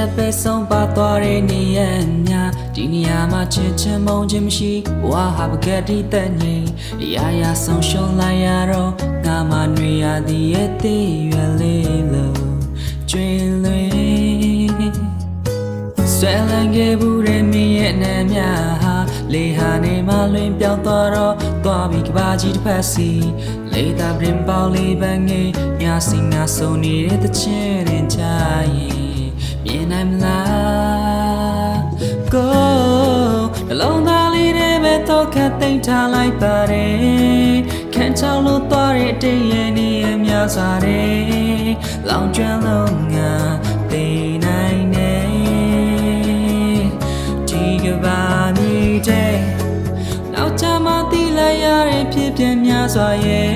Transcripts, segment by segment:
ရက်ပဲဆုံးပါသွားတဲ့နေရများဒီနေရာမှာချစ်ချင်မုန်းခြင်းမရှိဘဝဟာပကတိတက်ငြိမ်ရာရာဆုံးရှုံးလိုက်ရတော့ငါမှနှွေရသည်ရဲ့သေးရွယ်လေးလို့ကျွေးလွင်ဆွဲလန်းခဲ့ဘူးတဲ့မင်းရဲ့နာမည်ဟာလေဟာနေမှလွင်ပြောင်းသွားတော့သွားပြီးကဘာကြီးတစ်ဖက်စီလေသာပြင်ပေါလေးပန်းငယ်ညစီငါဆုံးနေတဲ့တချင်ရင်ချရင်မြင်နိုင်မလားကိုနှလုံးသားလေးတွေပဲတော့ခတ်သိမ်းထားလိုက်ပါတယ်ခံချောင်းလို့သွားတဲ့တည့်ရဲ့နေရများစွာတဲ့လောင်ကျွမ်းလုံးငါသိနိုင်နေဒီကဘာမြည်တဲ့နောက်ချမှသိလိုက်ရတဲ့ဖြစ်ပြများစွာရဲ့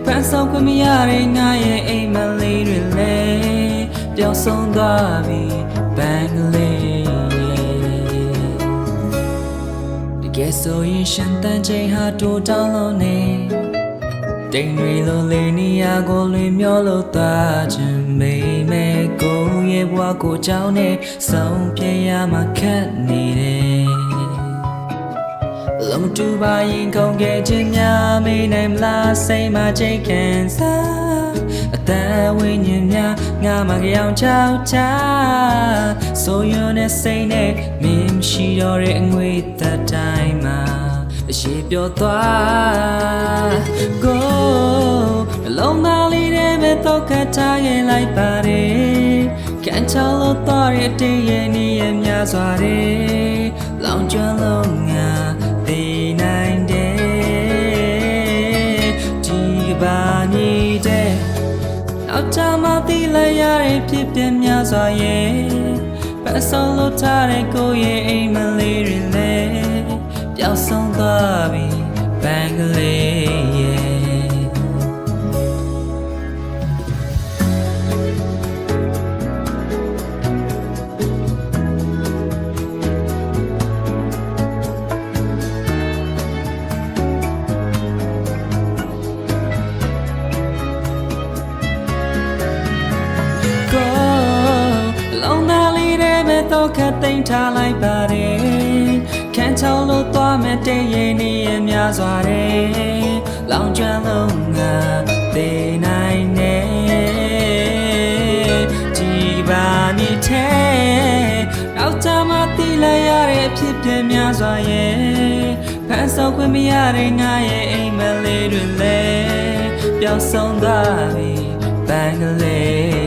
ဖန်ဆောင်ခွင့်မရတဲ့ငါရဲ့အိမ်မလေးတွေလည်းပျောက်ဆုံးသွားပြီဘန်ကလေးတကယ်ဆိုရင်ရှင်တန်ချိန်ဟာတိုးတောင်းလို့နေတိမ်တွေလိုလေးနေရာကိုလွင်မျောလို့သွားခြင်းမိမဲကိုရဲ့ဘဝကိုကြောင်းနဲ့ဆုံးပြရမှာခက်နေတယ်လုံးတူပါရင်ကုန်ခဲ့ခြင်းများမေးနိုင်မလားစိတ်မချိန်ခံစားအသက်ဝိညာဉ်များငါမကြောင်ချောက်ချဆိုရတဲ့စိတ်နဲ့မင်းရှိတော့တဲ့အငွေသက်တိုင်းမှာအရှိပြောသွားကိုအလုံးသားလေးတွေပဲတော့ခတ်ထားရင်လိုက်ပါတယ်ကန်ချလို့တော့ရတဲ့ရဲ့နေရများစွာတဲ့လောင်ကျွမ်းလုံးငါသိနိုင်တယ်ဒီဘာမြည်တဲ့နောက်ချမှသိလိုက်ရတဲ့ဖြစ်ပြများစွာရဲ့ပတ်ဆုံးလို့ထားတဲ့ကိုရဲ့အိမ်မလေးတွေလည်းပျောက်ဆုံးသွားပြီဘန်ကလေးရဲ့တော့ခတ်သိမ်းထားလိုက်ပါတယ်ခံချောင်းလို့သွားမဲ့တဲ့ရဲ့နေရများစွာတဲ့လောင်ကျွမ်းလုံးငါသိနိုင်နေဒီဘာမြည်တဲ့နောက်ချမှသိလိုက်ရတဲ့ဖြစ်ပြများစွာရဲ့ဖန်ဆောင်ခွင့်မရတဲ့ငါရဲ့အိမ်မလေးတွေလည်းပျောက်ဆုံးသွားပြီဘန်ကလေး